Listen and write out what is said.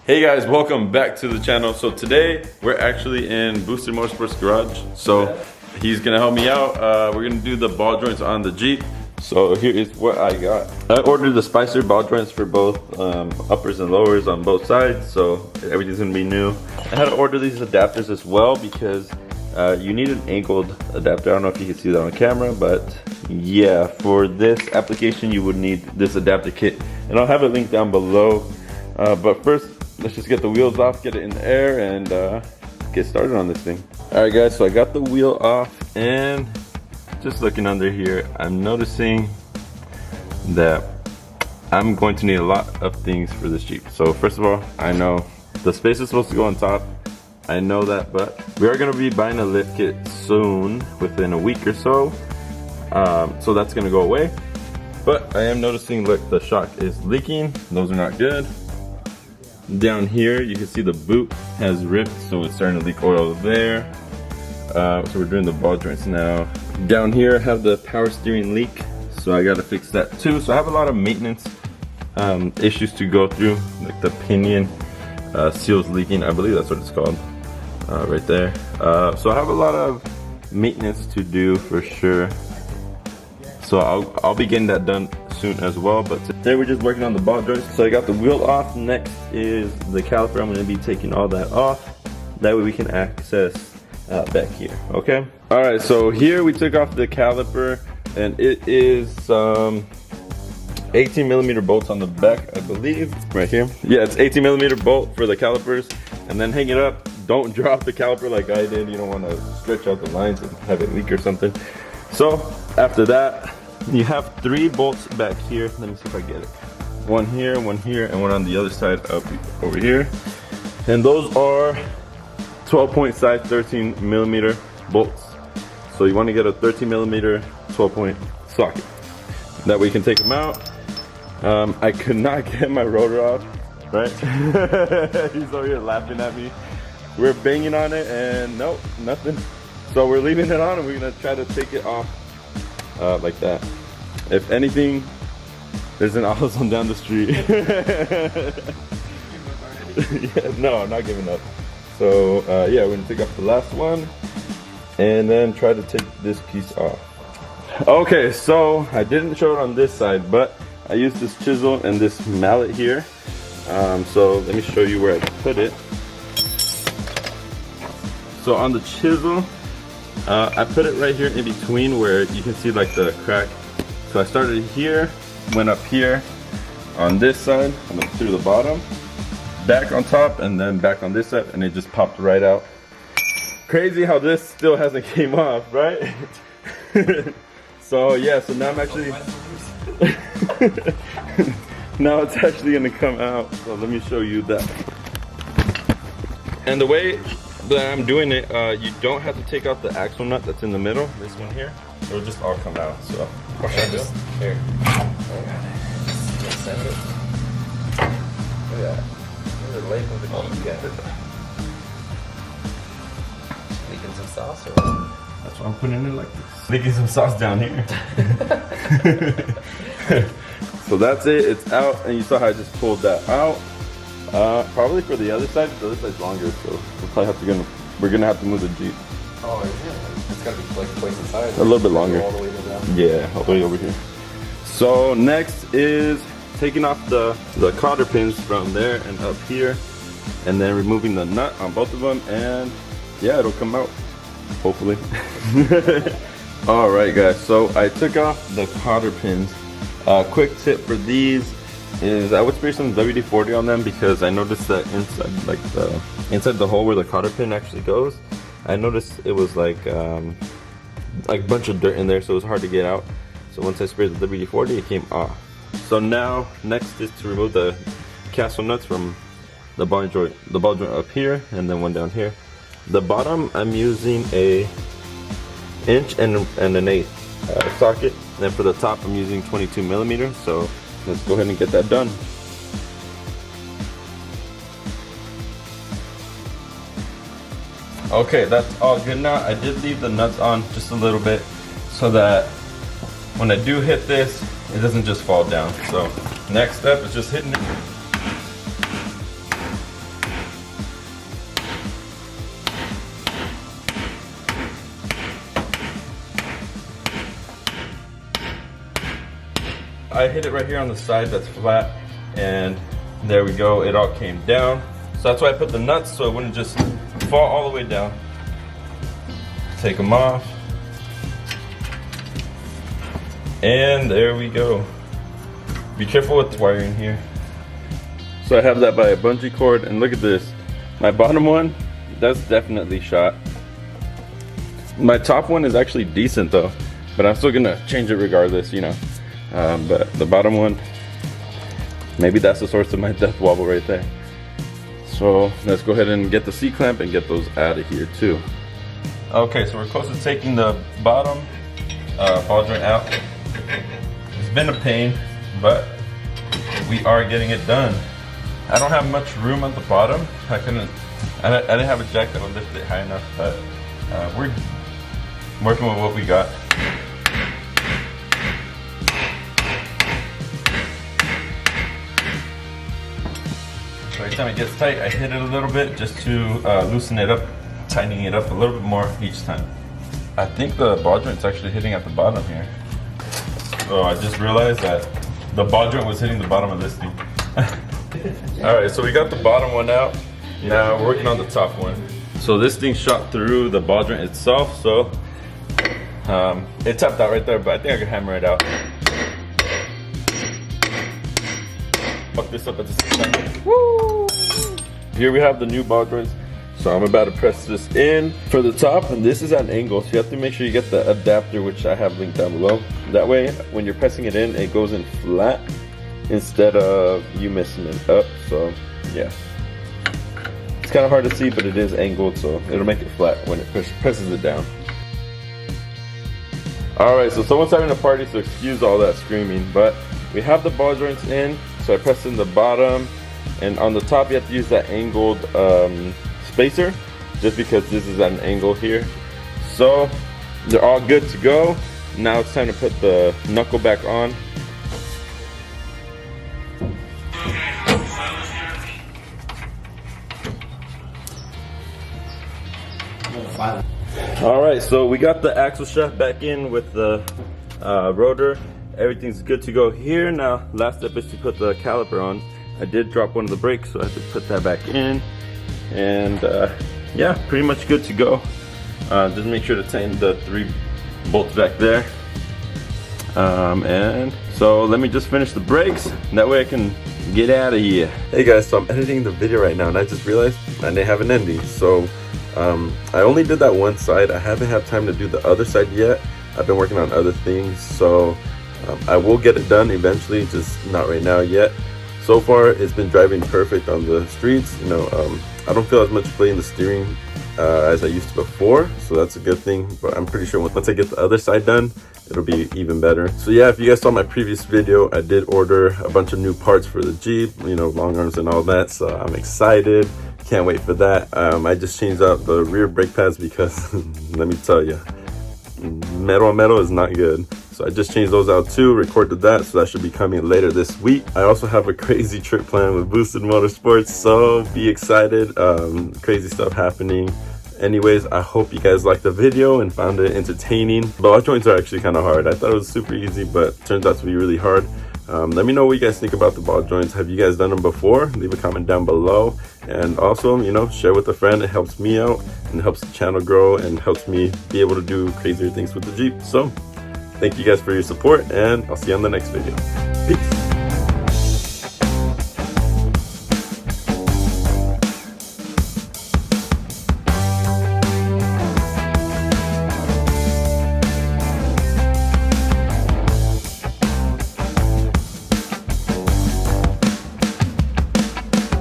Hey guys, welcome back to the channel. So today we're actually in Boosted Motorsports garage. So he's gonna help me out. We're gonna do the ball joints on the Jeep. So here is what I got. I ordered the Spicer ball joints for both uppers and lowers on both sides. So everything's gonna be new. I had to order these adapters as well because you need an angled adapter. I don't know if you can see that on camera, but yeah, for this application you would need this adapter kit. And I'll have it linked down below. But first, let's just get the wheels off, get it in the air, and get started on this thing. All right guys, so I got the wheel off, and just looking under here, I'm noticing that I'm going to need a lot of things for this Jeep. So first of all, I know the space is supposed to go on top. I know that, but we are gonna be buying a lift kit soon, within a week or so. So that's gonna go away. But I am noticing, look, the shock is leaking. Those are not good. Down here, you can see the boot has ripped, so it's starting to leak oil there. So we're doing the ball joints now. Down here, I have the power steering leak, so I gotta fix that too. So I have a lot of maintenance issues to go through, like the pinion seals leaking. I believe that's what it's called, right there. So I have a lot of maintenance to do for sure. So I'll be getting that done soon as well, but today we're just working on the ball joints. So I got the wheel off. Next is the caliper. I'm going to be taking all that off. That way we can access back here, okay? All right, so here we took off the caliper, and it is 18 millimeter bolts on the back, I believe, right here. Yeah, it's 18 millimeter bolt for the calipers, and then hang it up. Don't drop the caliper like I did. You don't want to stretch out the lines and have it leak or something. So after that, you have 3 bolts back here. Let me see if I get it. One here, and one on the other side up over here. And those are 12-point size 13 millimeter bolts. So you want to get a 13 millimeter 12-point socket. That way you can take them out. I could not get my rotor off, right? He's over here laughing at me. We're banging on it and nope, nothing. So we're leaving it on and we're gonna try to take it off like that. If anything, there's an AutoZone down the street. Yeah, no, I'm not giving up. So yeah, we're gonna take off the last one and then try to take this piece off. Okay, so I didn't show it on this side, but I used this chisel and this mallet here. So let me show you where I put it. So on the chisel, I put it right here in between where you can see like the crack. So I started here, went up here on this side, and then through the bottom, back on top, and then back on this side, and it just popped right out. Crazy how this still hasn't came off, right? So yeah, so now I'm actually, now it's actually gonna come out. So let me show you that. And the way that I'm doing it, you don't have to take out the axle nut that's in the middle, this one here. It'll just all come out, so. What should I do? Here. Just send it. Look at that. Look at the label of the Jeep. Leaking some sauce or what? That's why I'm putting it like this. Leaking some sauce down here. So that's it, it's out, and you saw how I just pulled that out. Probably for the other side, the other side's longer, so we're gonna have to move the Jeep. Oh yeah, it's gotta be like twice the size. A little bit longer. All the way down. Yeah, all the way over here. So next is taking off the cotter pins from there and up here, and then removing the nut on both of them, and yeah, it'll come out, hopefully. All right, guys. So I took off the cotter pins. Quick tip for these is I would spray some WD-40 on them because I noticed that inside, like inside the hole where the cotter pin actually goes, I noticed it was like a bunch of dirt in there, so it was hard to get out. So once I sprayed the WD-40, it came off. So now next is to remove the castle nuts from the ball joint up here, and then one down here. The bottom, I'm using a 1 1/8 socket, and then for the top, I'm using 22 millimeters. So let's go ahead and get that done. Okay, that's all good now. I did leave the nuts on just a little bit so that when I do hit this, it doesn't just fall down. So next step is just hitting it. I hit it right here on the side that's flat, and there we go, it all came down. So that's why I put the nuts, so it wouldn't just fall all the way down. Take them off. And there we go. Be careful with the wiring here. So I have that by a bungee cord, and look at this. My bottom one, that's definitely shot. My top one is actually decent though, but I'm still gonna change it regardless, you know. But the bottom one, maybe that's the source of my death wobble right there. So let's go ahead and get the C-clamp and get those out of here too. Okay, so we're close to taking the bottom ball joint out. It's been a pain, but we are getting it done. I don't have much room at the bottom. I didn't have a jack that would lift it high enough, but we're working with what we got. So every time it gets tight, I hit it a little bit just to loosen it up, tightening it up a little bit more each time. I think the ball joint's actually hitting at the bottom here. So I just realized that the ball joint was hitting the bottom of this thing. Alright, so we got the bottom one out. Now we're working on the top one. So this thing shot through the ball joint itself, so it tapped out right there, but I think I can hammer it out. Fuck this up at the same time. Woo! Here we have the new ball joints. So I'm about to press this in for the top, and this is at an angle, so you have to make sure you get the adapter, which I have linked down below. That way, when you're pressing it in, it goes in flat instead of you messing it up. So yeah, it's kind of hard to see, but it is angled, so it'll make it flat when it presses it down. Alright, so someone's having a party, so excuse all that screaming, but we have the ball joints in. So I pressed in the bottom, and on the top you have to use that angled spacer, just because this is at an angle here. So they're all good to go. Now it's time to put the knuckle back on. Alright, so we got the axle shaft back in with the rotor. Everything's good to go here. Now last step is to put the caliper on. I did drop one of the brakes, so I have to put that back in. And yeah, pretty much good to go. Just make sure to tighten the 3 bolts back there. And so let me just finish the brakes, that way I can get out of here. Hey guys, so I'm editing the video right now, and I just realized I didn't have an ending. So I only did that one side. I haven't had time to do the other side yet. I've been working on other things, so I will get it done eventually, just not right now yet. So far, it's been driving perfect on the streets. You know, I don't feel as much play in the steering as I used to before, so that's a good thing. But I'm pretty sure once I get the other side done, it'll be even better. So yeah, if you guys saw my previous video, I did order a bunch of new parts for the Jeep, you know, long arms and all that, so I'm excited. Can't wait for that. I just changed out the rear brake pads because let me tell you, metal on metal is not good. So I just changed those out too, recorded that, so that should be coming later this week. I also have a crazy trip planned with Boosted Motorsports, so be excited. Crazy stuff happening. Anyways, I hope you guys liked the video and found it entertaining. Ball joints are actually kind of hard. I thought it was super easy, but it turns out to be really hard. Let me know what you guys think about the ball joints. Have you guys done them before? Leave a comment down below. And also, you know, share with a friend. It helps me out and helps the channel grow and helps me be able to do crazier things with the Jeep. So thank you guys for your support, and I'll see you on the next video. Peace.